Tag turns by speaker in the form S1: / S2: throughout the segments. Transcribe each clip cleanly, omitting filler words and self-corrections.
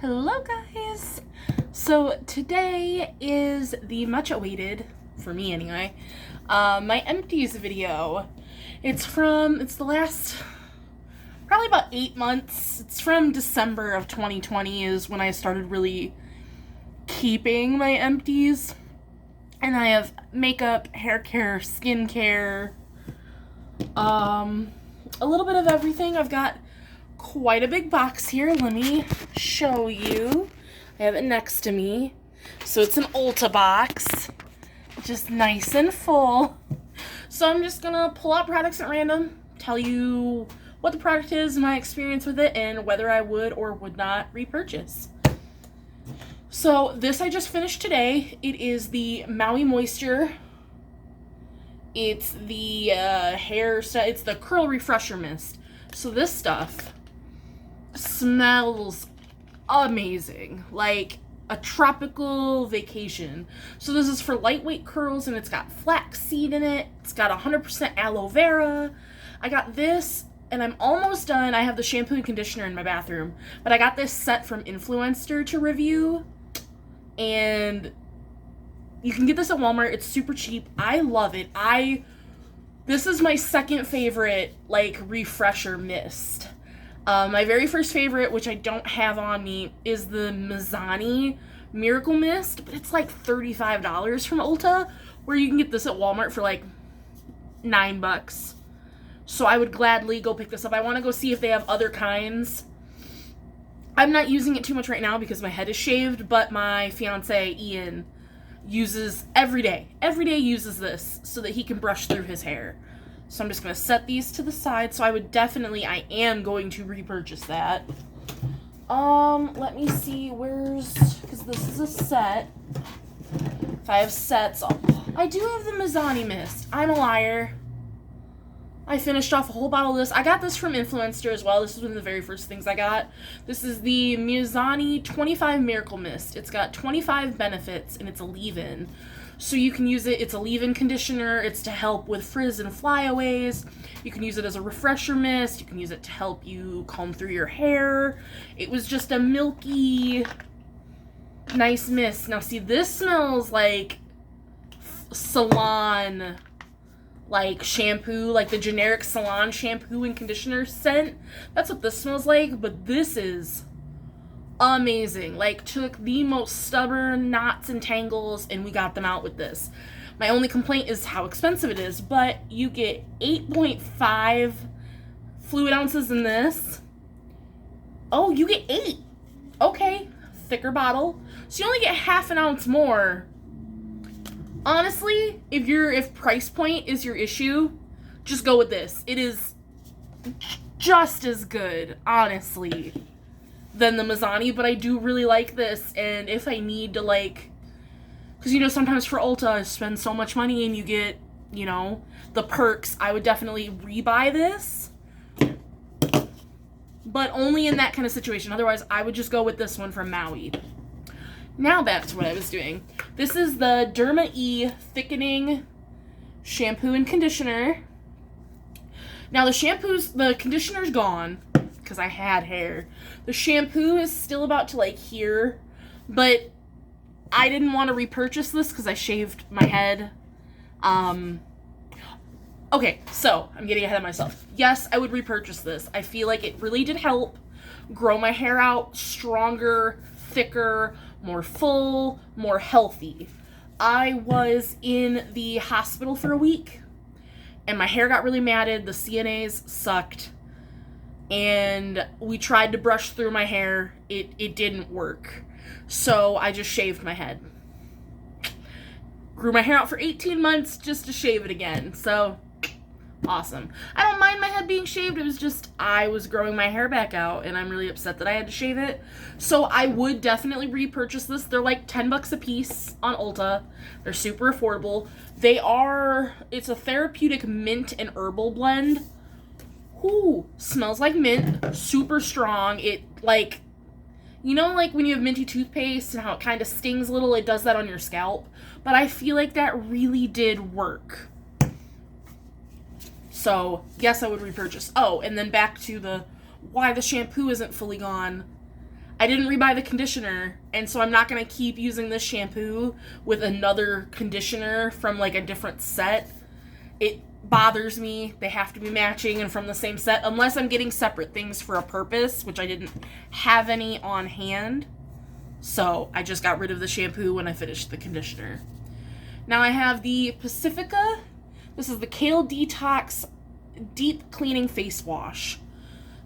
S1: Hello guys! So today is the much awaited, for me anyway, my Empties video. It's the last, probably about 8 months. It's from December of 2020 is when I started really keeping my Empties. And I have makeup, hair care, skin care, a little bit of everything. I've got quite a big box here. Let me show you. I have it next to me. So it's an Ulta box, just nice and full. So I'm just gonna pull out products at random, tell you what the product is, my experience with it, and whether I would or would not repurchase. So this I just finished today. It is the Maui Moisture. It's the it's the Curl Refresher Mist. So this stuff smells amazing, like a tropical vacation. So this is for lightweight curls, and it's got flaxseed in it. It's got 100% aloe vera. I got this, and I'm almost done. I have the shampoo and conditioner in my bathroom, but I got this set from Influencer to review, and you can get this at Walmart. It's super cheap. I love it. This is my second favorite, like, refresher mist. My very first favorite, which I don't have on me, is the Milani Miracle Mist, but it's like $35 from Ulta, where you can get this at Walmart for like $9. So I would gladly go pick this up. I want to go see if they have other kinds. I'm not using it too much right now because my head is shaved, but my fiance, Ian, uses every day uses this so that he can brush through his hair. So I'm just going to set these to the side. So I am going to repurchase that. Let me see, because this is a set. If I have sets, I do have the Milani Mist. I'm a liar. I finished off a whole bottle of this. I got this from Influencer as well. This is one of the very first things I got. This is the Milani 25 Miracle Mist. It's got 25 benefits, and it's a leave-in. So you can use it, it's a leave-in conditioner, it's to help with frizz and flyaways. You can use it as a refresher mist, you can use it to help you comb through your hair. It was just a milky, nice mist. Now see, this smells like salon, like shampoo, like the generic salon shampoo and conditioner scent. That's what this smells like, but this is amazing. Like, took the most stubborn knots and tangles and we got them out with this. My only complaint is how expensive it is, but you get 8.5 fluid ounces in this. Oh, you get 8. Okay, thicker bottle. So you only get half an ounce more. Honestly, if price point is your issue, just go with this. It is just as good, honestly, than the Milani, but I do really like this. And if I need to, like, because sometimes for Ulta I spend so much money and you get the perks, I would definitely rebuy this, but only in that kind of situation. Otherwise I would just go with this one from Maui. Now back to what I was doing. This is the Derma E thickening shampoo and conditioner. Now the conditioner's gone because I had hair. The shampoo is still about to like here, but I didn't want to repurchase this because I shaved my head. Okay, so I'm getting ahead of myself. Yes, I would repurchase this. I feel like it really did help grow my hair out stronger, thicker, more full, more healthy. I was in the hospital for a week and my hair got really matted. The CNAs sucked. And we tried to brush through my hair. It didn't work. So I just shaved my head. Grew my hair out for 18 months just to shave it again. So, awesome. I don't mind my head being shaved. It was just I was growing my hair back out, and I'm really upset that I had to shave it. So I would definitely repurchase this. They're like $10 a piece on Ulta. They're super affordable. It's a therapeutic mint and herbal blend. Ooh, smells like mint, super strong. It, like, like when you have minty toothpaste and how it kind of stings a little, it does that on your scalp. But I feel like that really did work. So, yes, I would repurchase. Oh, and then back to why the shampoo isn't fully gone. I didn't rebuy the conditioner, and so I'm not going to keep using this shampoo with another conditioner from like a different set. It bothers me. They have to be matching and from the same set, unless I'm getting separate things for a purpose, which I didn't have any on hand. So I just got rid of the shampoo when I finished the conditioner. Now I have the Pacifica. This is the Kale Detox Deep Cleaning Face Wash.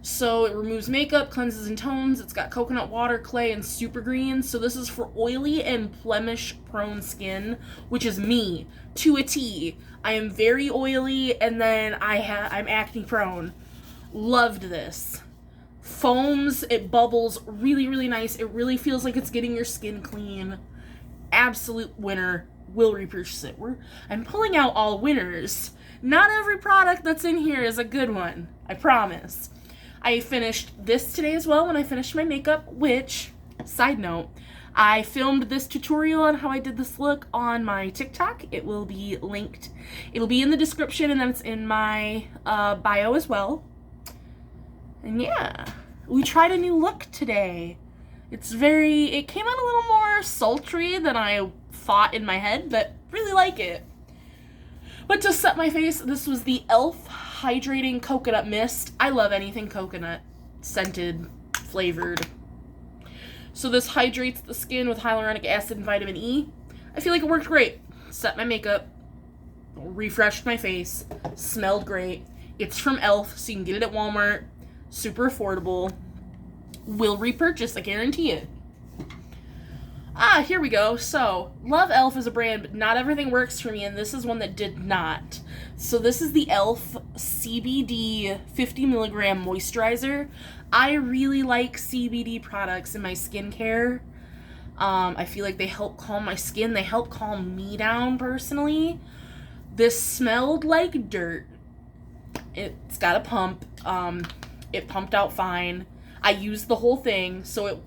S1: So it removes makeup, cleanses and tones. It's got coconut water, clay, and super green. So this is for oily and blemish prone skin, which is me to a T. I am very oily, and then I'm acne prone. Loved this. Foams, it bubbles really, really nice. It really feels like it's getting your skin clean. Absolute winner. Will repurchase it. I'm pulling out all winners. Not every product that's in here is a good one. I promise. I finished this today as well when I finished my makeup, which, side note, I filmed this tutorial on how I did this look on my TikTok. It will be linked. It'll be in the description, and then it's in my bio as well. And yeah, we tried a new look today. It came out a little more sultry than I thought in my head, but really like it. But to set my face, this was the e.l.f. Hydrating Coconut Mist. I love anything coconut scented, flavored. So this hydrates the skin with hyaluronic acid and vitamin E. I feel like it worked great. Set my makeup, refreshed my face, smelled great. It's from e.l.f., so you can get it at Walmart. Super affordable. Will repurchase, I guarantee it. Here we go. So, love e.l.f. as a brand, but not everything works for me, and this is one that did not. So this is the e.l.f. CBD 50 milligram moisturizer. I really like CBD products in my skincare. I feel like they help calm my skin. They help calm me down personally. This smelled like dirt. It's got a pump. It pumped out fine. I used the whole thing, so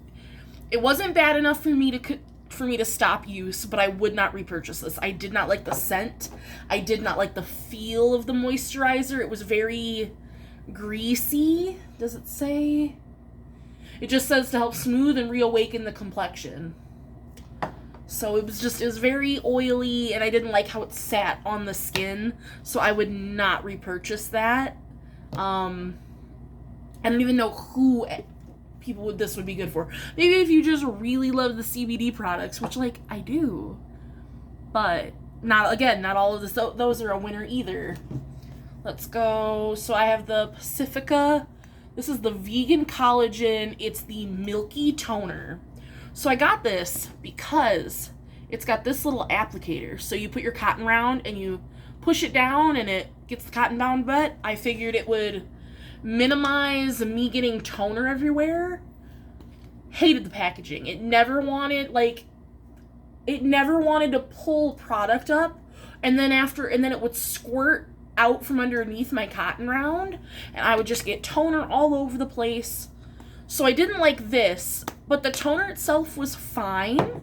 S1: it wasn't bad enough for me to stop use, but I would not repurchase this. I did not like the scent. I did not like the feel of the moisturizer. It was very greasy. Does it say? It just says to help smooth and reawaken the complexion. So it was very oily, and I didn't like how it sat on the skin, so I would not repurchase that. I don't even know who this would be good for. Maybe if you just really love the CBD products, which, like, I do. But, not all of those are a winner either. Let's go. So I have the Pacifica. This is the vegan collagen. It's the milky toner. So I got this because it's got this little applicator. So you put your cotton round and you push it down and it gets the cotton bound wet. I figured it would minimize me getting toner everywhere. Hated the packaging. It never wanted to pull product up, and then it would squirt out from underneath my cotton round, and I would just get toner all over the place. So I didn't like this, but the toner itself was fine.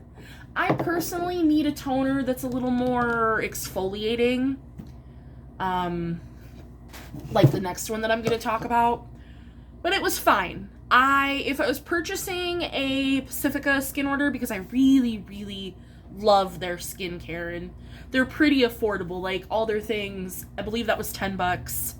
S1: I personally need a toner that's a little more exfoliating. Like the next one that I'm going to talk about. But it was fine. If I was purchasing a Pacifica skin order, because I really, really love their skincare, and they're pretty affordable. Like, all their things, I believe that was $10.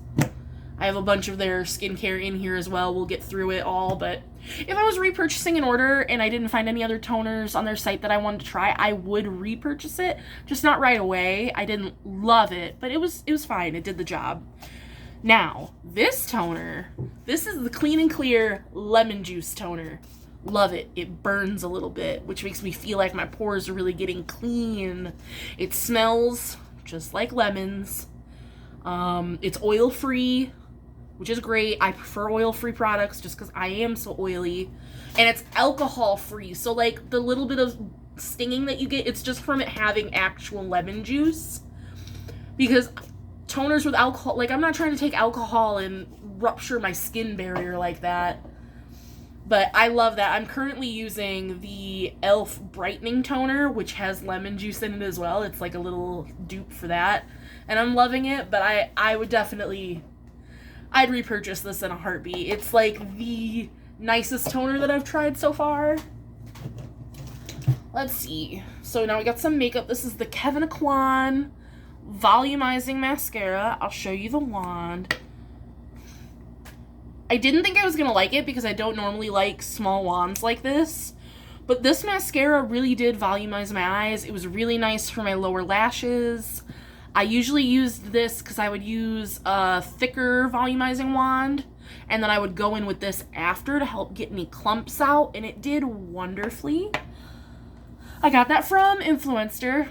S1: I have a bunch of their skincare in here as well. We'll get through it all, but if I was repurchasing an order and I didn't find any other toners on their site that I wanted to try, I would repurchase it. Just not right away. I didn't love it, but it was fine. It did the job. Now, this toner, this is the Clean and Clear Lemon Juice Toner. Love it. It burns a little bit, which makes me feel like my pores are really getting clean. It smells just like lemons. It's oil-free, which is great. I prefer oil-free products just because I am so oily. And it's alcohol-free, so like the little bit of stinging that you get, it's just from it having actual lemon juice. Because toners with alcohol, like, I'm not trying to take alcohol and rupture my skin barrier like that. But I love that. I'm currently using the e.l.f. Brightening Toner, which has lemon juice in it as well. It's like a little dupe for that. And I'm loving it, but I'd repurchase this in a heartbeat. It's like the nicest toner that I've tried so far. Let's see. So now we got some makeup. This is the Kevyn Aucoin Volumizing Mascara. I'll show you the wand. I didn't think I was going to like it because I don't normally like small wands like this. But this mascara really did volumize my eyes. It was really nice for my lower lashes. I usually used this because I would use a thicker volumizing wand. And then I would go in with this after to help get any clumps out. And it did wonderfully. I got that from Influencer.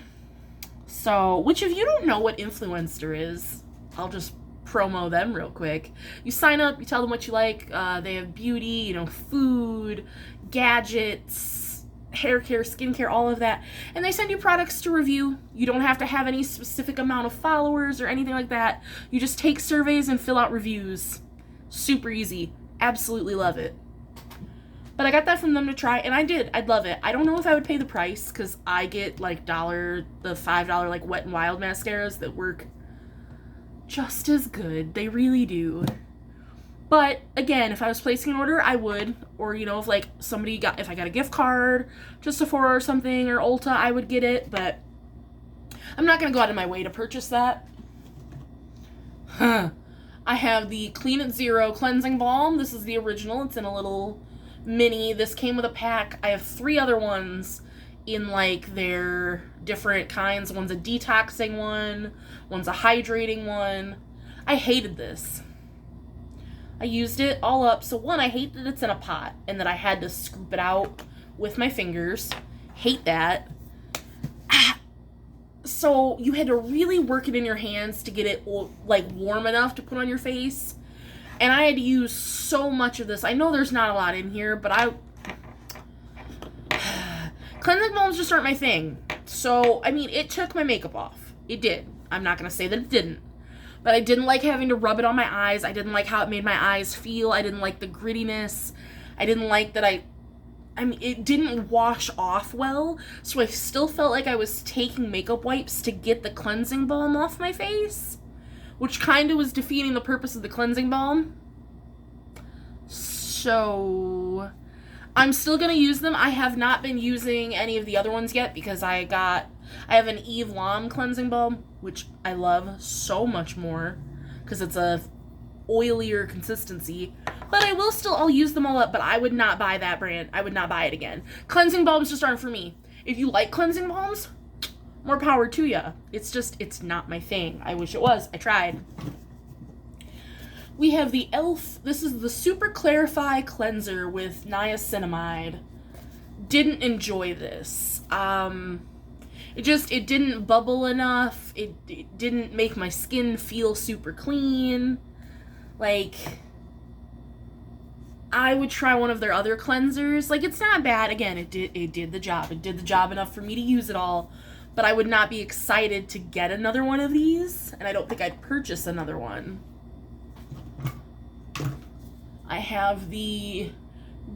S1: So, which if you don't know what Influencer is, I'll just promo them real quick. You sign up, you tell them what you like. They have beauty, you know, food, gadgets, hair care, skincare, all of that. And they send you products to review. You don't have to have any specific amount of followers or anything like that. You just take surveys and fill out reviews. Super easy. Absolutely love it. But I got that from them to try, and I did. I'd love it. I don't know if I would pay the price, because I get, like, the $5, like, Wet n Wild mascaras that work just as good. They really do. But, again, if I was placing an order, I would. Or, you know, if, like, if I got a gift card to Sephora or something, or Ulta, I would get it. But I'm not going to go out of my way to purchase that. I have the Clean at Zero Cleansing Balm. This is the original. It's in a little mini. This came with a pack. I have 3 other ones in like their different kinds. One's a detoxing one, one's a hydrating one. I hated this. I used it all up. So one, I hate that it's in a pot and that I had to scoop it out with my fingers. Hate that. So you had to really work it in your hands to get it like warm enough to put on your face. And I had to use so much of this. I know there's not a lot in here, but cleansing balms just aren't my thing. So, I mean, it took my makeup off. It did. I'm not going to say that it didn't. But I didn't like having to rub it on my eyes. I didn't like how it made my eyes feel. I didn't like the grittiness. I didn't like that I mean, it didn't wash off well. So I still felt like I was taking makeup wipes to get the cleansing balm off my face, which kind of was defeating the purpose of the cleansing balm. So I'm still going to use them. I have not been using any of the other ones yet because I have an Eve Lom cleansing balm, which I love so much more because it's a oilier consistency. But I'll use them all up, but I would not buy that brand. I would not buy it again. Cleansing balms just aren't for me. If you like cleansing balms, more power to ya. It's not my thing. I wish it was. I tried. We have the e.l.f. This is the Super Clarify Cleanser with niacinamide. Didn't enjoy this. It didn't bubble enough. It didn't make my skin feel super clean. Like, I would try one of their other cleansers. Like, it's not bad. Again, it did the job. It did the job enough for me to use it all. But I would not be excited to get another one of these. And I don't think I'd purchase another one. I have the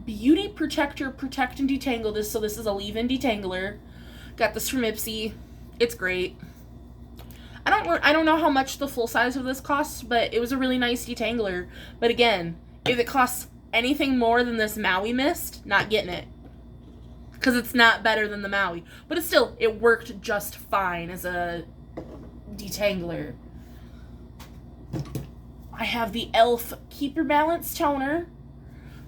S1: Beauty Protector Protect and Detangle. This is a leave-in detangler. Got this from Ipsy. It's great. I don't know how much the full size of this costs, but it was a really nice detangler. But again, if it costs anything more than this Maui Mist, not getting it. Because it's not better than the Maui. But it worked just fine as a detangler. I have the e.l.f. Keep Your Balance Toner.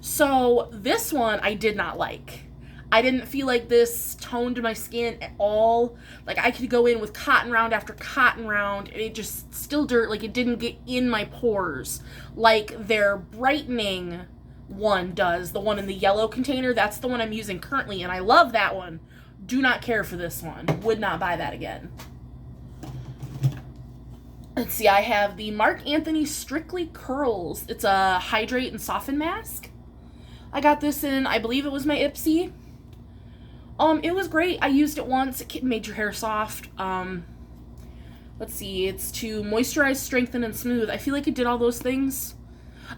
S1: So this one I did not like. I didn't feel like this toned my skin at all. Like, I could go in with cotton round after cotton round, and it just still like it didn't get in my pores like their brightening one does. The one in the yellow container, that's the one I'm using currently, and I love that one. Do not care for this one. Would not buy that again. Let's see, I have the Marc Anthony Strictly Curls. It's a Hydrate and Soften Mask. I got this in, I believe it was my Ipsy. It was great. I used it once. It made your hair soft. Let's see, it's to moisturize, strengthen, and smooth. I feel like it did all those things.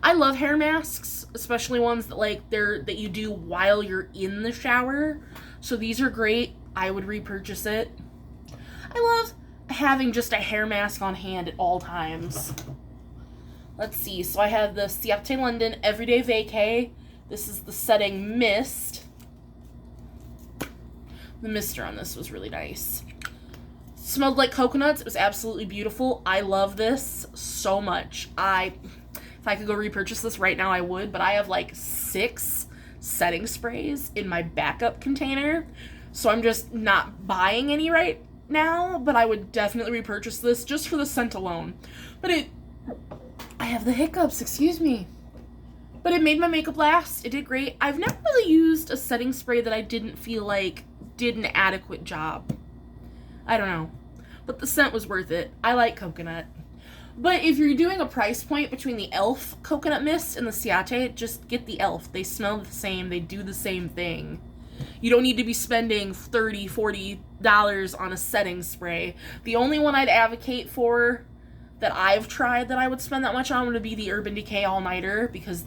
S1: I love hair masks, especially ones that you do while you're in the shower. So these are great. I would repurchase it. I love having just a hair mask on hand at all times. Let's see. So I have the Ciate London Everyday Vacay This is the setting mist. The mister on this was really nice. Smelled like coconuts. It was absolutely beautiful. I love this so much. If I could go repurchase this right now, I would, but I have like 6 setting sprays in my backup container, so I'm just not buying any right now, but I would definitely repurchase this just for the scent alone. But I have the hiccups, excuse me. But it made my makeup last. It did great. I've never really used a setting spray that I didn't feel like did an adequate job. I don't know. But the scent was worth it. I like coconut. But if you're doing a price point between the e.l.f. coconut mist and the Ciate, just get the e.l.f. They smell the same. They do the same thing. You don't need to be spending $30, $40 on a setting spray. The only one I'd advocate for that I've tried that I would spend that much on would be the Urban Decay All Nighter, because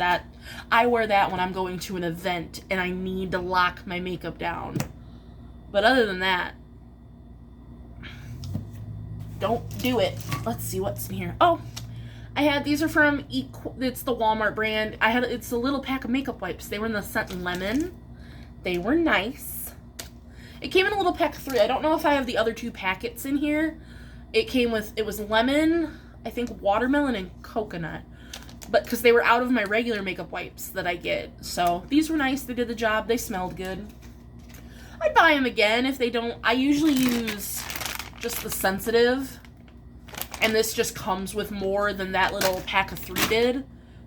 S1: I wear that when I'm going to an event and I need to lock my makeup down. But other than that, don't do it. Let's see what's in here. Oh, these are from it's the Walmart brand. It's a little pack of makeup wipes. They were in the scent lemon. They were nice. It came in a little pack of 3. I don't know if I have the other 2 packets in here. It was lemon, I think watermelon, and coconut. But because they were out of my regular makeup wipes that I get. So these were nice. They did the job. They smelled good. I'd buy them again if they don't. I usually use just the sensitive, and this just comes with more than that little pack of 3 did.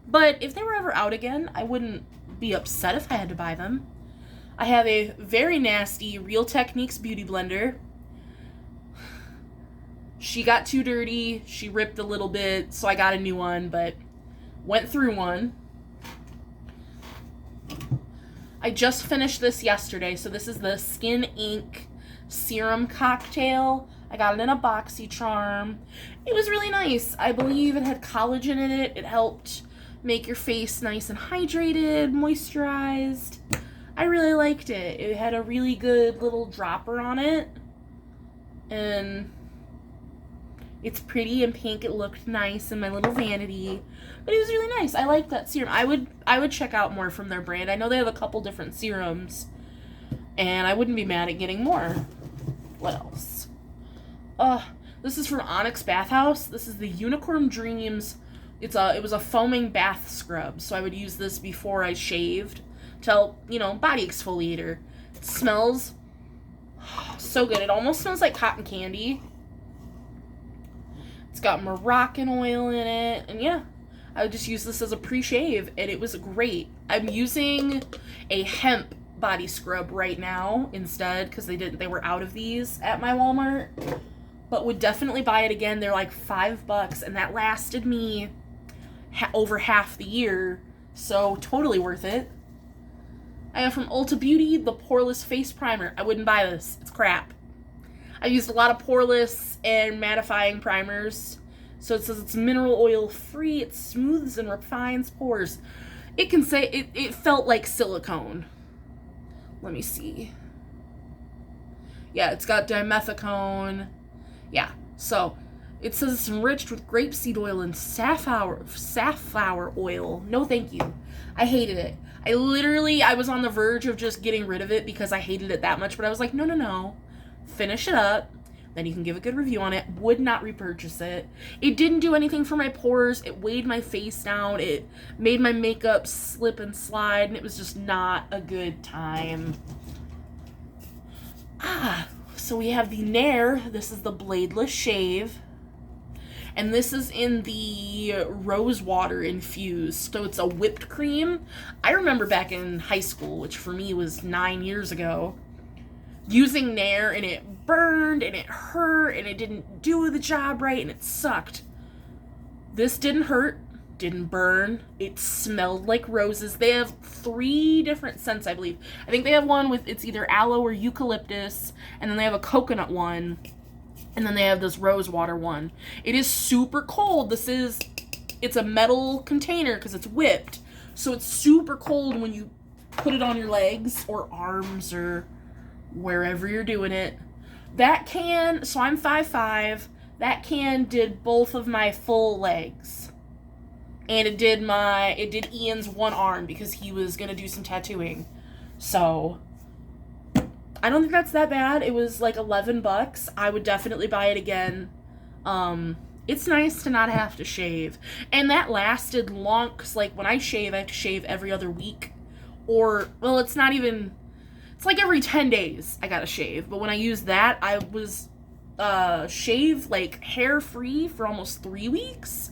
S1: But if they were ever out again, I wouldn't be upset if I had to buy them. I have a very nasty Real Techniques beauty blender. She got too dirty. She ripped a little bit, so I got a new one, but went through one. I just finished this yesterday, so this is the Skin Ink Serum Cocktail. I got it in a BoxyCharm. It was really nice. I believe it had collagen in it. It helped make your face nice and hydrated, moisturized. I really liked it. It had a really good little dropper on it. And it's pretty and pink. It looked nice in my little vanity. But it was really nice. I like that serum. I would check out more from their brand. I know they have a couple different serums, and I wouldn't be mad at getting more. What else? This is from Onyx Bathhouse. This is the Unicorn Dreams. It was a foaming bath scrub, so I would use this before I shaved to help, body exfoliator. It smells so good. It almost smells like cotton candy. It's got Moroccan oil in it, and yeah, I would just use this as a pre-shave, and it was great. I'm using a hemp body scrub right now instead, because they were out of these at my Walmart, but would definitely buy it again. They're like $5, and that lasted me over half the year, so totally worth it. I have from Ulta Beauty the Poreless Face Primer. I wouldn't buy this. It's crap. I used a lot of poreless and mattifying primers. So it says it's mineral oil free. It smooths and refines pores. It felt like silicone. Let me see. Yeah, it's got dimethicone. Yeah, so it says it's enriched with grapeseed oil and safflower oil. No, thank you. I hated it. I was on the verge of just getting rid of it because I hated it that much, but I was like, no. Finish it up, then you can give a good review on it. Would not repurchase it. It didn't do anything for my pores. It weighed my face down. It made my makeup slip and slide, and it was just not a good time. So we have the Nair. This is the bladeless shave. And this is in the rose water infused. So it's a whipped cream. I remember back in high school, which for me was 9 years ago, using Nair, and it burned and it hurt and it didn't do the job right and it sucked. This didn't hurt, didn't burn. It smelled like roses. They have 3 different scents, I believe. I think they have one with, it's either aloe or eucalyptus, and then they have a coconut one, and then they have this rose water one. It is super cold. It's a metal container because it's whipped, so it's super cold when you put it on your legs or arms or wherever you're doing it. That can, so I'm 5'5", that can did both of my full legs And it did Ian's one arm because he was gonna do some tattooing. So I don't think that's that bad. It was like $11. I would definitely buy it again. It's nice to not have to shave. And that lasted long, because like when I have to shave every other week. Or, well, it's like every 10 days I gotta shave. But when I used that, I was shave like hair free for almost 3 weeks.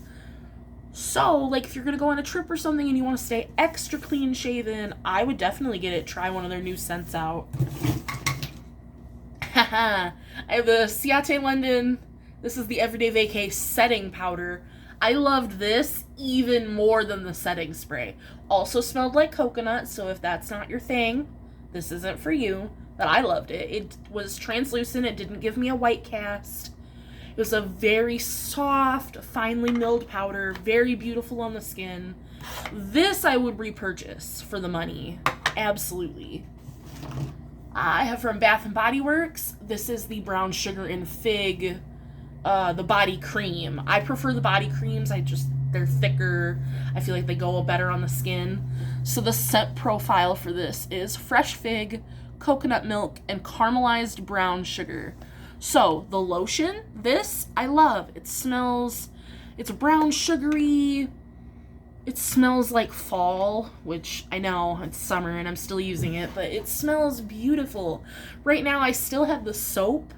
S1: So, like, if you're gonna go on a trip or something and you want to stay extra clean shaven, I would definitely get it. Try one of their new scents out. Haha. I have the Ciate London. This is the Everyday Vacay setting powder. I loved this even more than the setting spray. Also smelled like coconut, so if that's not your thing, this isn't for you. But I loved it. It was translucent. It didn't give me a white cast. It was a very soft, finely milled powder, very beautiful on the skin. This I would repurchase for the money. Absolutely. I have from Bath & Body Works. This is the Brown Sugar and Fig, the body cream. I prefer the body creams. They're thicker. I feel like they go better on the skin. So the scent profile for this is fresh fig, coconut milk, and caramelized brown sugar. So, the lotion, this, I love. It's brown sugary. It smells like fall, which I know it's summer and I'm still using it, but it smells beautiful. Right now, I still have the soap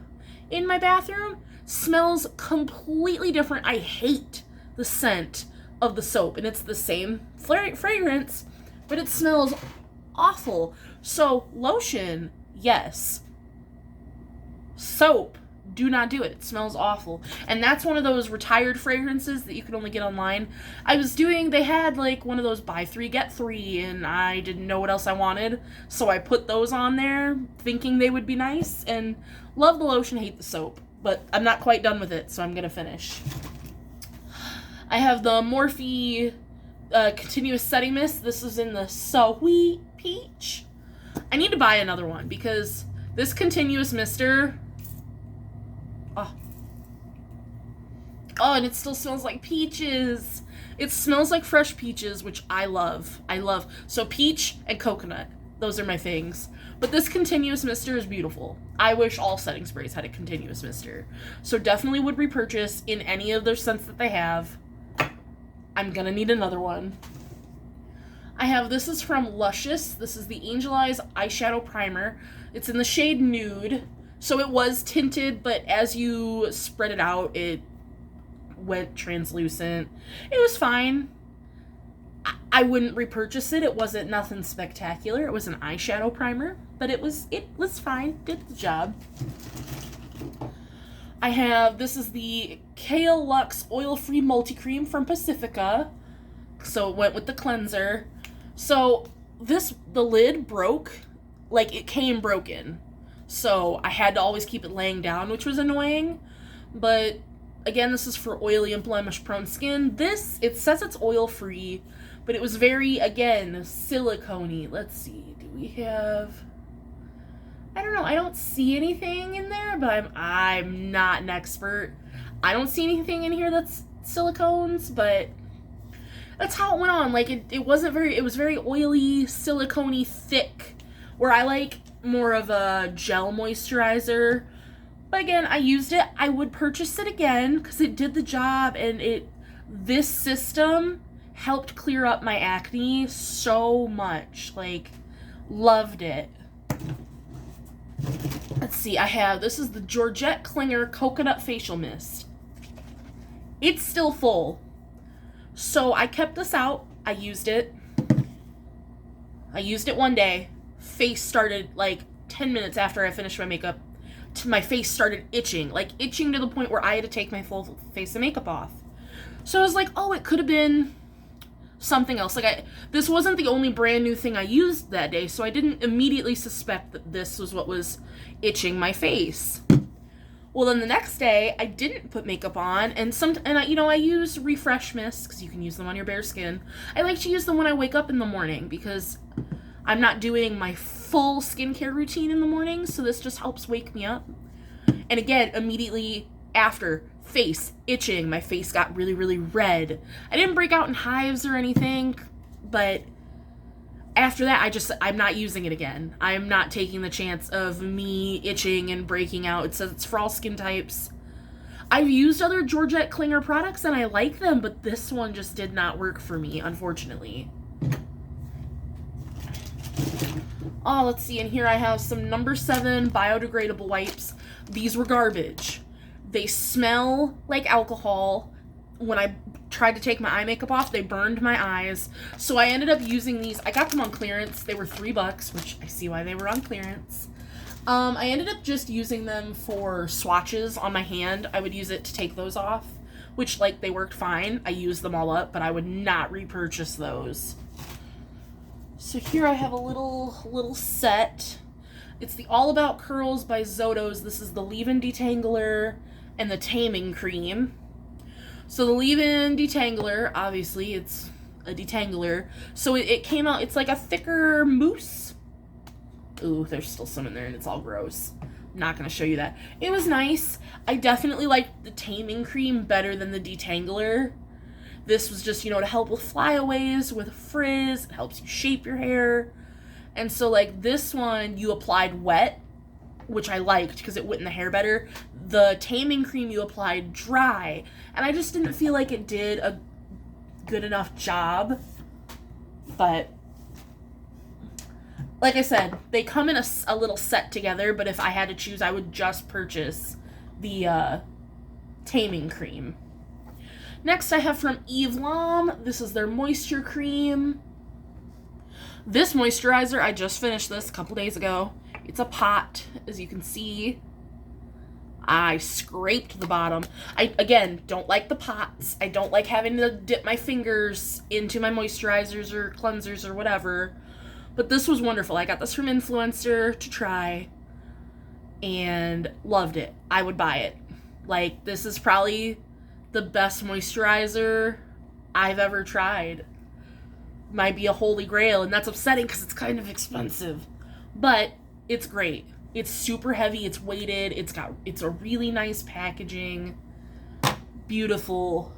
S1: in my bathroom. Smells completely different. I hate the scent of the soap, and it's the same fragrance, but it smells awful. So, lotion, yes. Soap, do not do it. It smells awful. And that's one of those retired fragrances that you can only get online. They had like one of those buy 3 get 3, and I didn't know what else I wanted, so I put those on there thinking they would be nice, and love the lotion, hate the soap. But I'm not quite done with it, so I'm gonna finish. I have the Morphe Continuous Setting Mist. This is in the Sweet Peach. I need to buy another one because this Continuous Mister... Oh, and it still smells like peaches. It smells like fresh peaches, which I love. So peach and coconut. Those are my things. But this Continuous Mister is beautiful. I wish all setting sprays had a Continuous Mister. So definitely would repurchase in any of their scents that they have. I'm gonna need another one. This is from Luscious. This is the Angel Eyes Eyeshadow Primer. It's in the shade Nude. So it was tinted, but as you spread it out, it went translucent. It was fine. I wouldn't repurchase it. It wasn't nothing spectacular. It was an eyeshadow primer, but it was fine. Did the job. This is the Kale Luxe Oil-Free Multi-Cream from Pacifica. So it went with the cleanser. So the lid broke, like it came broken. So I had to always keep it laying down, which was annoying. But again, this is for oily and blemish-prone skin. It says it's oil-free, but it was very, again, silicone-y. Let's see, do we have... I don't know, I don't see anything in there, but I'm not an expert. I don't see anything in here that's silicones, but that's how it went on. Like, it was very oily, silicone-y, thick, where I like more of a gel moisturizer. But again, I used it. I would purchase it again because it did the job, and this system helped clear up my acne so much. Like, loved it. Let's see, this is the Georgette Klinger Coconut Facial Mist. It's still full. So I kept this out. I used it one day. Face started, like, 10 minutes after I finished my makeup. My face started itching to the point where I had to take my full face of makeup off. So I was like, oh, it could have been something else. Like, this wasn't the only brand new thing I used that day, so I didn't immediately suspect that this was what was itching my face. Well, then the next day, I didn't put makeup on, and I use Refresh Mist, because you can use them on your bare skin. I like to use them when I wake up in the morning, because I'm not doing my full skincare routine in the morning, so this just helps wake me up. And again, immediately After, face, itching. My face got really, really red. I didn't break out in hives or anything, but after that, I'm not using it again. I'm not taking the chance of me itching and breaking out. It says it's for all skin types. I've used other Georgette Klinger products and I like them, but this one just did not work for me, unfortunately. Oh, let's see. And here I have some number 7 biodegradable wipes. These were garbage. They smell like alcohol. When I tried to take my eye makeup off, they burned my eyes. So I ended up using these. I got them on clearance. They were $3, which I see why they were on clearance. I ended up just using them for swatches on my hand. I would use it to take those off, which, like, they worked fine. I used them all up, but I would not repurchase those. So here I have a little set. It's the All About Curls by Zotos. This is the leave-in detangler and the taming cream. So the leave-in detangler, obviously, it's a detangler. So it came out, it's like a thicker mousse. Ooh, there's still some in there and it's all gross. I'm not going to show you that. It was nice. I definitely liked the taming cream better than the detangler. This was just, to help with flyaways, with frizz. It helps you shape your hair. And so, like, this one you applied wet, which I liked because it went in the hair better. The taming cream you applied dry. And I just didn't feel like it did a good enough job. But like I said, they come in a little set together, but if I had to choose, I would just purchase the taming cream. Next, I have from Eve Lom. This is their moisture cream. This moisturizer, I just finished this a couple days ago. It's a pot, as you can see. I scraped the bottom. I, again, don't like the pots. I don't like having to dip my fingers into my moisturizers or cleansers or whatever. But this was wonderful. I got this from Influencer to try and loved it. I would buy it. Like, this is probably the best moisturizer I've ever tried. Might be a holy grail, and that's upsetting because it's kind of expensive. But it's great. It's super heavy. It's weighted. It's a really nice packaging. Beautiful.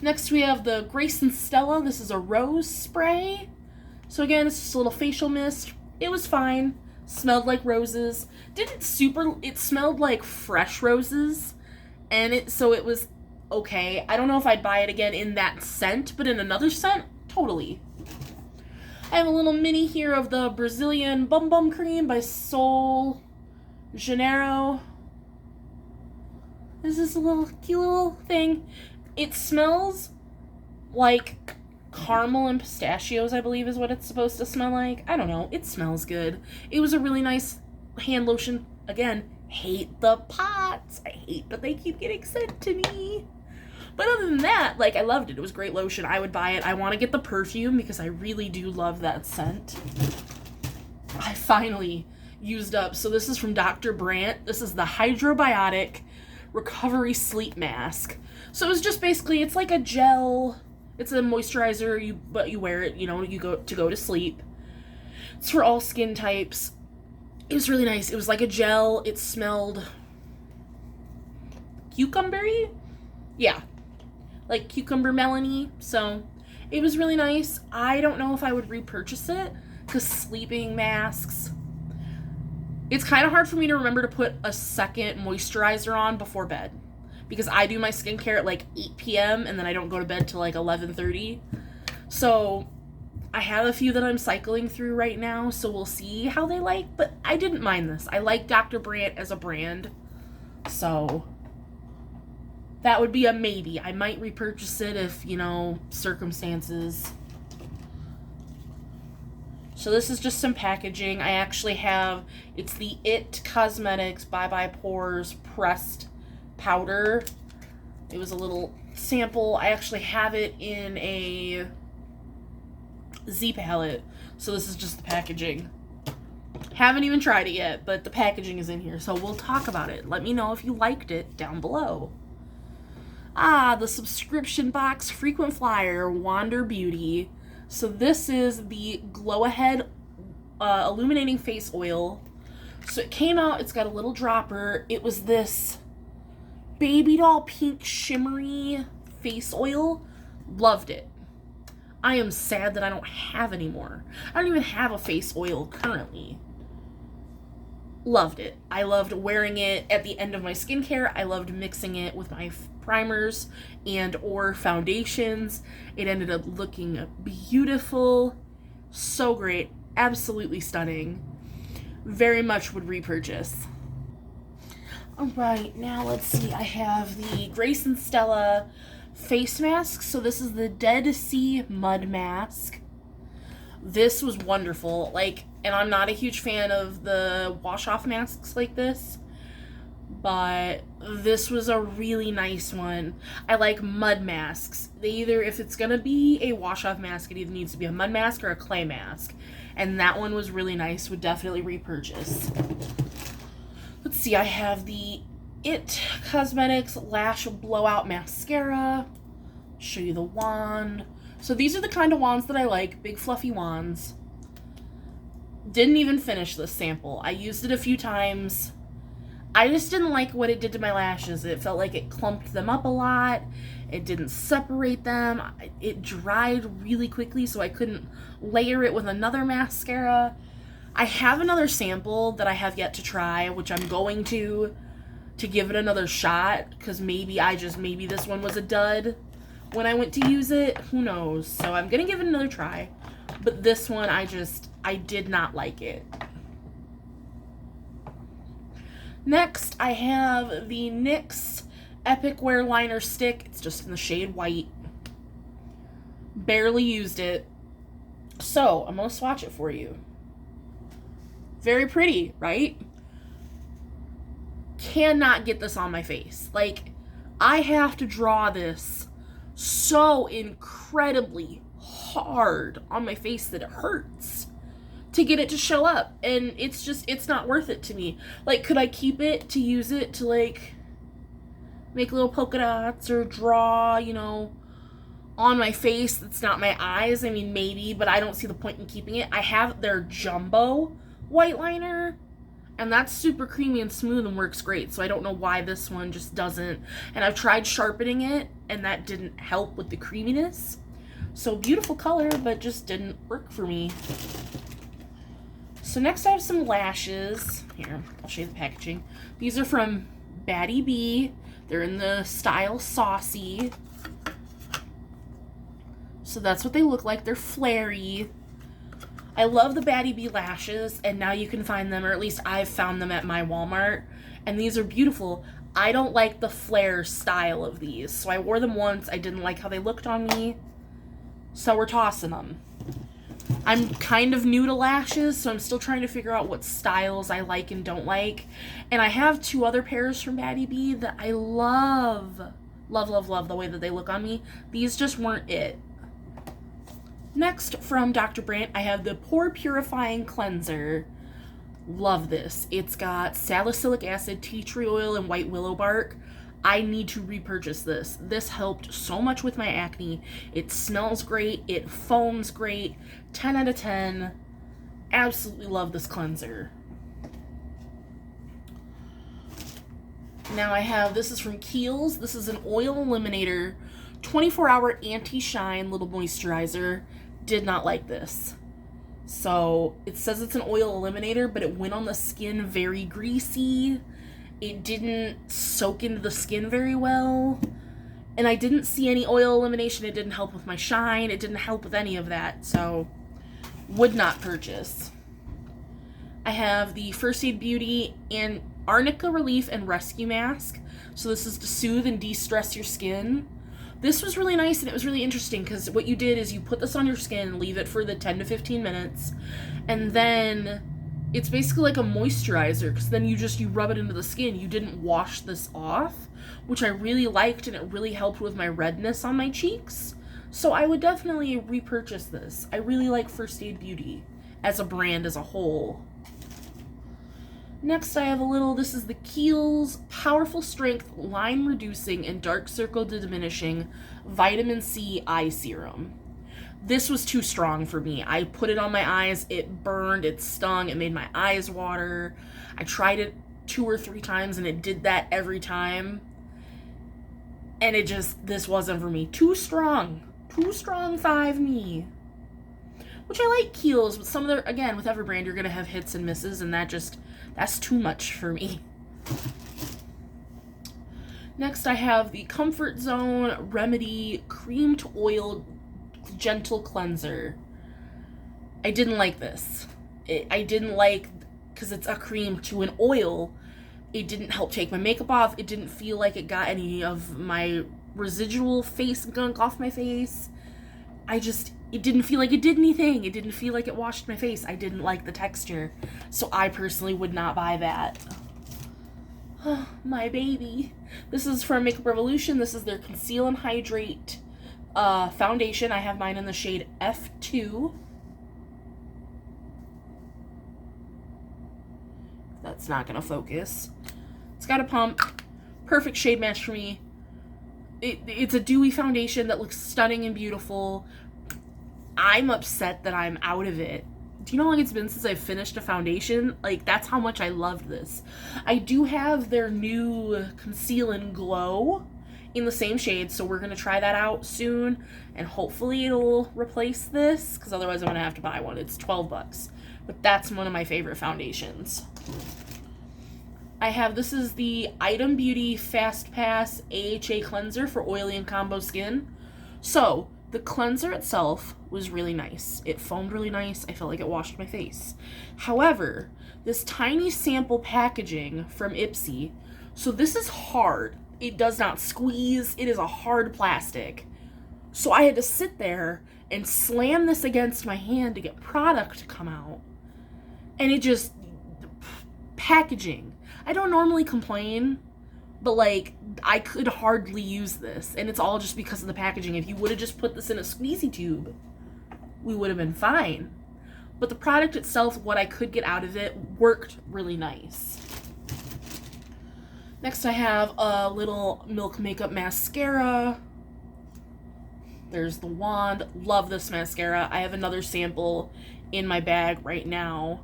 S1: Next, we have the Grace and Stella. This is a rose spray. So again, it's just a little facial mist. It was fine. Smelled like roses. It smelled like fresh roses. And so it was okay. I don't know if I'd buy it again in that scent, but in another scent, totally. I have a little mini here of the Brazilian Bum Bum Cream by Sol Janeiro. This is a little cute little thing. It smells like caramel and pistachios, I believe is what it's supposed to smell like. I don't know. It smells good. It was a really nice hand lotion. Again, hate the pots. I hate that they keep getting sent to me. But other than that, like, I loved it. It was great lotion. I would buy it. I want to get the perfume because I really do love that scent. I finally used up. So this is from Dr. Brandt. This is the Hydrobiotic Recovery Sleep Mask. So it was just basically, it's like a gel. It's a moisturizer, but you wear it, you go to sleep. It's for all skin types. It was really nice. It was like a gel. It smelled cucumbery? Yeah. Like cucumber melony. So it was really nice. I don't know if I would repurchase it because sleeping masks. It's kind of hard for me to remember to put a second moisturizer on before bed. Because I do my skincare at like 8 p.m. and then I don't go to bed till like 11:30. So I have a few that I'm cycling through right now, so we'll see how they like. But I didn't mind this. I like Dr. Brandt as a brand. So that would be a maybe. I might repurchase it if, circumstances. So this is just some packaging. I actually have, it's the IT Cosmetics Bye Bye Pores Pressed Powder. It was a little sample. I actually have it in a Z palette. So this is just the packaging. Haven't even tried it yet, but the packaging is in here. So we'll talk about it. Let me know if you liked it down below. The subscription box frequent flyer Wander Beauty. So this is the Glow Ahead Illuminating Face Oil. So it came out, it's got a little dropper. It was this baby doll pink shimmery face oil. Loved it. I am sad that I don't have any more. I don't even have a face oil currently. Loved it. I loved wearing it at the end of my skincare. I loved mixing it with my primers and or foundations. It ended up looking beautiful. So great. Absolutely stunning. Very much would repurchase. Alright, now let's see. I have the Grace and Stella face mask. So this is the Dead Sea Mud Mask. This was wonderful. Like, and I'm not a huge fan of the wash-off masks like this, but this was a really nice one. I like mud masks. They either, if it's gonna be a wash-off mask, it either needs to be a mud mask or a clay mask. And that one was really nice. Would definitely repurchase. Let's see, I have the It Cosmetics Lash Blowout Mascara. Show you the wand. So these are the kind of wands that I like, big fluffy wands. Didn't even finish this sample. I used it a few times. I just didn't like what it did to my lashes. It felt like it clumped them up a lot. It didn't separate them. It dried really quickly, so I couldn't layer it with another mascara. I have another sample that I have yet to try, which I'm going to give it another shot, because maybe this one was a dud when I went to use it. Who knows? So I'm going to give it another try. But this one, I did not like it. Next, I have the NYX Epic Wear Liner Stick. It's just in the shade white. Barely used it. So, I'm going to swatch it for you. Very pretty, right? Cannot get this on my face. Like, I have to draw this so incredibly hard on my face that it hurts to get it to show up, and it's not worth it to me. Like, could I keep it to use it to, like, make little polka dots or draw, you know, on my face that's not my eyes? I mean, maybe, but I don't see the point in keeping it. I have their jumbo white liner, and that's super creamy and smooth and works great, so I don't know why this one just doesn't. And I've tried sharpening it, and that didn't help with the creaminess. So beautiful color, but just didn't work for me. So next I have some lashes. Here, I'll show you the packaging. These are from Baddie B. They're in the style Saucy. So that's what they look like. They're flary. I love the Baddie B lashes, and now you can find them, or at least I've found them at my Walmart, and these are beautiful. I don't like the flare style of these, so I wore them once. I didn't like how they looked on me, so we're tossing them. I'm kind of new to lashes, so I'm still trying to figure out what styles I like and don't like, and I have two other pairs from Baddie B that I love. Love the way that they look on me. These just weren't it. Next, from Dr. Brandt, I have the Pore Purifying Cleanser. Love this. It's got salicylic acid, tea tree oil, and white willow bark. I need to repurchase this. This helped so much with my acne. It smells great. It foams great. 10 out of 10. Absolutely love this cleanser. Now I have, this is from Kiehl's. This is an oil eliminator, 24-hour anti-shine little moisturizer. Did not like this. So it says it's an oil eliminator, but it went on the skin very greasy. It didn't soak into the skin very well. And I didn't see any oil elimination. It didn't help with my shine. It didn't help with any of that. So would not purchase. I have the First Aid Beauty and Arnica Relief and Rescue Mask. So this is to soothe and de-stress your skin. This was really nice, and it was really interesting because what you did is you put this on your skin, leave it for the 10 to 15 minutes, and then it's basically like a moisturizer because then you rub it into the skin. You didn't wash this off, which I really liked, and it really helped with my redness on my cheeks. So I would definitely repurchase this. I really like First Aid Beauty as a brand as a whole. Next I have this is the Kiehl's Powerful Strength Line Reducing and Dark Circle Diminishing Vitamin C Eye Serum. This was too strong for me. I put it on my eyes, it burned, it stung, it made my eyes water. I tried it 2 or 3 times and it did that every time. And it just, this wasn't for me. Too strong. Too strong 5 me. Which I like Kiehl's, but some of their, again, with every brand, you're going to have hits and misses, and that's too much for me. Next, I have the Comfort Zone Remedy Cream to Oil Gentle Cleanser. I didn't like this. I didn't like, because it's a cream to an oil, it didn't help take my makeup off. It didn't feel like it got any of my residual face gunk off my face. It didn't feel like it did anything. It didn't feel like it washed my face. I didn't like the texture. So I personally would not buy that. Oh, my baby. This is from Makeup Revolution. This is their Conceal and Hydrate foundation. I have mine in the shade F2. That's not going to focus. It's got a pump. Perfect shade match for me. It's a dewy foundation that looks stunning and beautiful. I'm upset that I'm out of it. Do you know how long it's been since I've finished a foundation? Like, that's how much I loved this. I do have their new Conceal and Glow in the same shade, so we're going to try that out soon, and hopefully it'll replace this, because otherwise I'm going to have to buy one. It's $12, but that's one of my favorite foundations. This is the Item Beauty Fast Pass AHA Cleanser for oily and combo skin. So, the cleanser itself was really nice. It foamed really nice. I felt like it washed my face. However, this tiny sample packaging from Ipsy, so this is hard. It does not squeeze. It is a hard plastic. So I had to sit there and slam this against my hand to get product to come out. And it just, packaging. I don't normally complain, but like, I could hardly use this, and it's all just because of the packaging. If you would have just put this in a squeezy tube, we would have been fine. But the product itself, what I could get out of it, worked really nice. Next I have a little Milk Makeup Mascara. There's the wand. Love this mascara. I have another sample in my bag right now.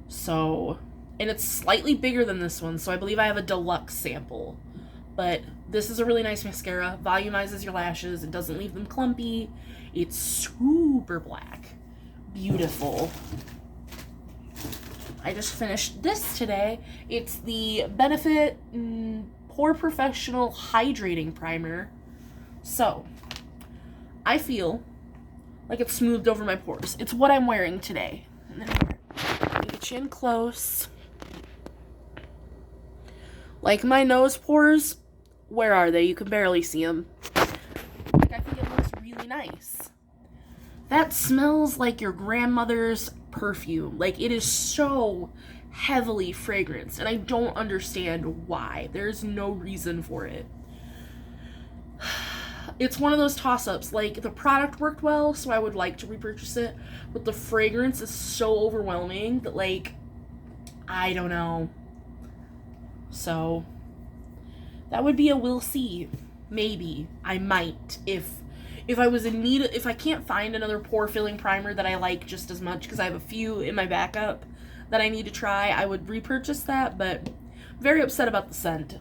S1: So, and it's slightly bigger than this one, so I believe I have a deluxe sample. But this is a really nice mascara. Volumizes your lashes. It doesn't leave them clumpy. It's super black. Beautiful. I just finished this today. It's the Benefit Pore Professional Hydrating Primer. So, I feel like it's smoothed over my pores. It's what I'm wearing today. And then get you in close. Like my nose pores, where are they? You can barely see them. Like, I think it looks really nice. That smells like your grandmother's perfume. Like, it is so heavily fragranced, and I don't understand why. There's no reason for it. It's one of those toss-ups. Like, the product worked well, so I would like to repurchase it, but the fragrance is so overwhelming that, like, I don't know. So, that would be a we'll see. Maybe. I might. If I was in need, if I can't find another pore filling primer that I like just as much, because I have a few in my backup that I need to try, I would repurchase that, but very upset about the scent.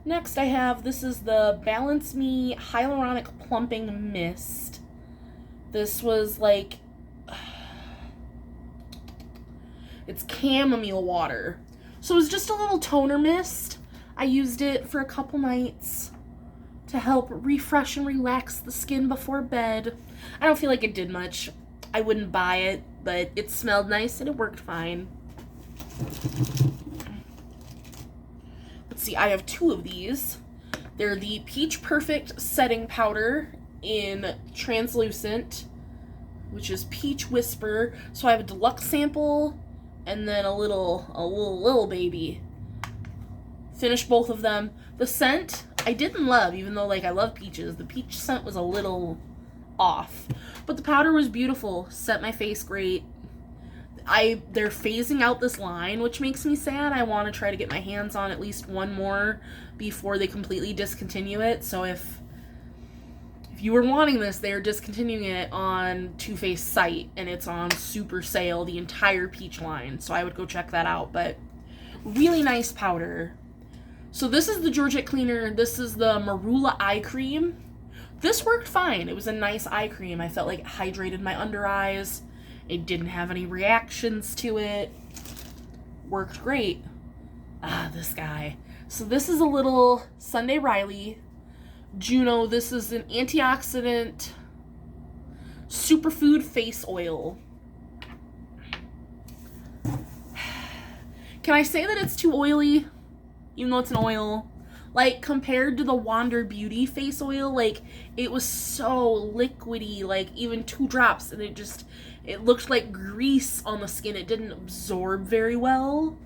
S1: Next I have, this is the Balance Me Hyaluronic Plumping Mist. This was like, it's chamomile water. So it was just a little toner mist. I used it for a couple nights to help refresh and relax the skin before bed. I don't feel like it did much. I wouldn't buy it, but it smelled nice and it worked fine. Let's see, I have two of these. They're the Peach Perfect Setting Powder in Translucent, which is Peach Whisper. So I have a deluxe sample and then a little baby. Finished both of them. The scent I didn't love, even though like I love peaches. The peach scent was a little off, but the powder was beautiful. Set my face great. They're phasing out this line, which makes me sad. I want to try to get my hands on at least one more before they completely discontinue it. So if you were wanting this, they're discontinuing it on Too Faced site, and it's on super sale, the entire peach line. So I would go check that out. But really nice powder. So this is the Georgette cleaner. This is the Marula eye cream. This worked fine. It was a nice eye cream. I felt like it hydrated my under eyes. It didn't have any reactions to it. Worked great. Ah, this guy. So this is a little Sunday Riley. Juno, this is an antioxidant superfood face oil. Can I say that it's too oily? Even though it's an oil. Like, compared to the Wander Beauty face oil, like, it was so liquidy, like, even 2 drops, and it looked like grease on the skin. It didn't absorb very well.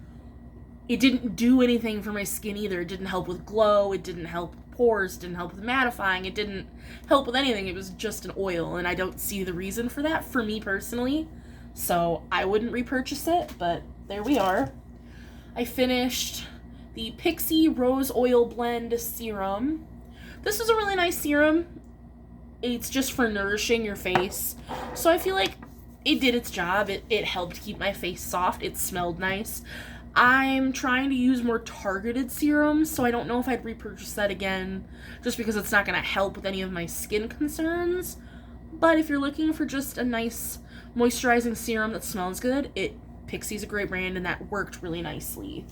S1: It didn't do anything for my skin either. It didn't help with glow. It didn't help with pores. It didn't help with mattifying. It didn't help with anything. It was just an oil, and I don't see the reason for that for me personally. So I wouldn't repurchase it, but there we are. I finished the Pixie Rose Oil Blend Serum. This is a really nice serum. It's just for nourishing your face. So I feel like it did its job. It helped keep my face soft. It smelled nice. I'm trying to use more targeted serums, so I don't know if I'd repurchase that again, just because it's not going to help with any of my skin concerns. But if you're looking for just a nice moisturizing serum that smells good, Pixie's a great brand, and that worked really nicely.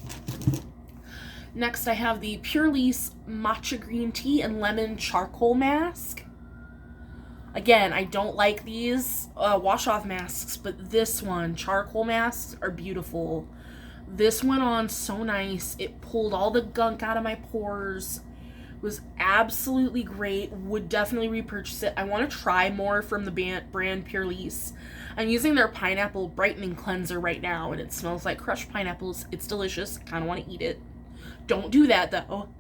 S1: Next, I have the Pure Lease Matcha Green Tea and Lemon Charcoal Mask. Again, I don't like these wash-off masks, but this one, charcoal masks, are beautiful. This went on so nice. It pulled all the gunk out of my pores. It was absolutely great. Would definitely repurchase it. I want to try more from the brand Pure Lease. I'm using their Pineapple Brightening Cleanser right now, and it smells like crushed pineapples. It's delicious. I kind of want to eat it. Don't do that, though.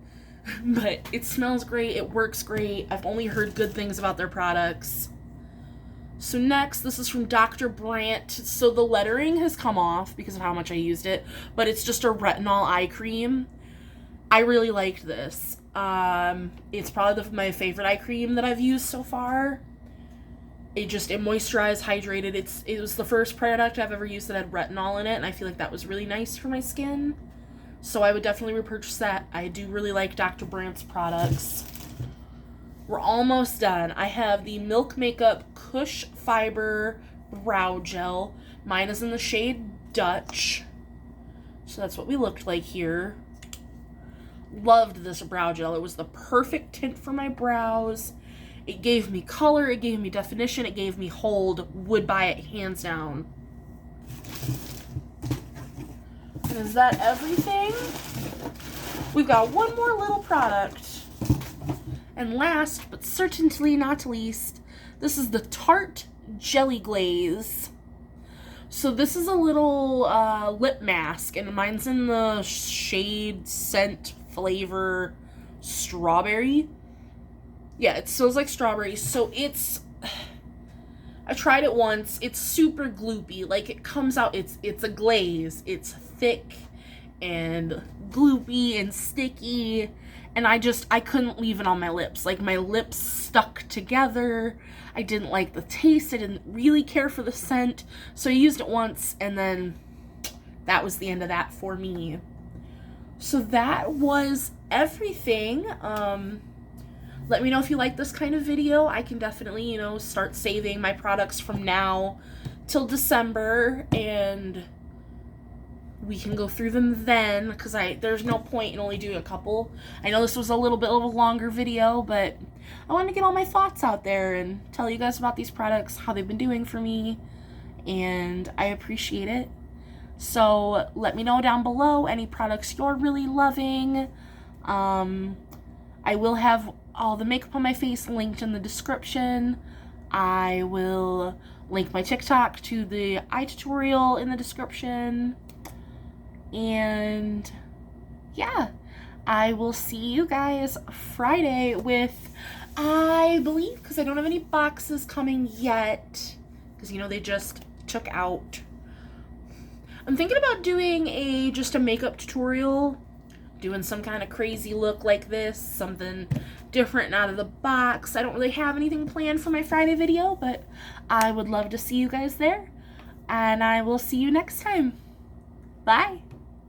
S1: But it smells great. It works great. I've only heard good things about their products. So next, this is from Dr. Brandt. So the lettering has come off because of how much I used it, but it's just a retinol eye cream. I really liked this. It's probably my favorite eye cream that I've used so far. It moisturized, hydrated. It was the first product I've ever used that had retinol in it, and I feel like that was really nice for my skin. So I would definitely repurchase that. I do really like Dr. Brandt's products. We're almost done. I have the Milk Makeup Cush Fiber Brow Gel. Mine is in the shade Dutch. So that's what we looked like here. Loved this brow gel. It was the perfect tint for my brows. It gave me color. It gave me definition. It gave me hold. Would buy it hands down. And is that everything? We've got one more little product. And last, but certainly not least, this is the Tarte Jelly Glaze. So this is a little lip mask, and mine's in the shade, scent, flavor, strawberry. Yeah, it smells like strawberry. So I tried it once. It's super gloopy. Like, it comes out, it's a glaze. It's thick and gloopy and sticky. And I couldn't leave it on my lips. Like, my lips stuck together. I didn't like the taste. I didn't really care for the scent. So I used it once, and then that was the end of that for me. So that was everything. Let me know if you like this kind of video. I can definitely, start saving my products from now till December, and we can go through them then, because there's no point in only doing a couple. I know this was a little bit of a longer video, but I wanted to get all my thoughts out there and tell you guys about these products, how they've been doing for me, and I appreciate it. So let me know down below any products you're really loving. I will have all the makeup on my face linked in the description. I will link my TikTok to the eye tutorial in the description. And yeah, I will see you guys Friday with, I believe, because I don't have any boxes coming yet, because they just took out. I'm thinking about doing just a makeup tutorial, doing some kind of crazy look like this, something different and out of the box. I don't really have anything planned for my Friday video, but I would love to see you guys there, and I will see you next time. Bye.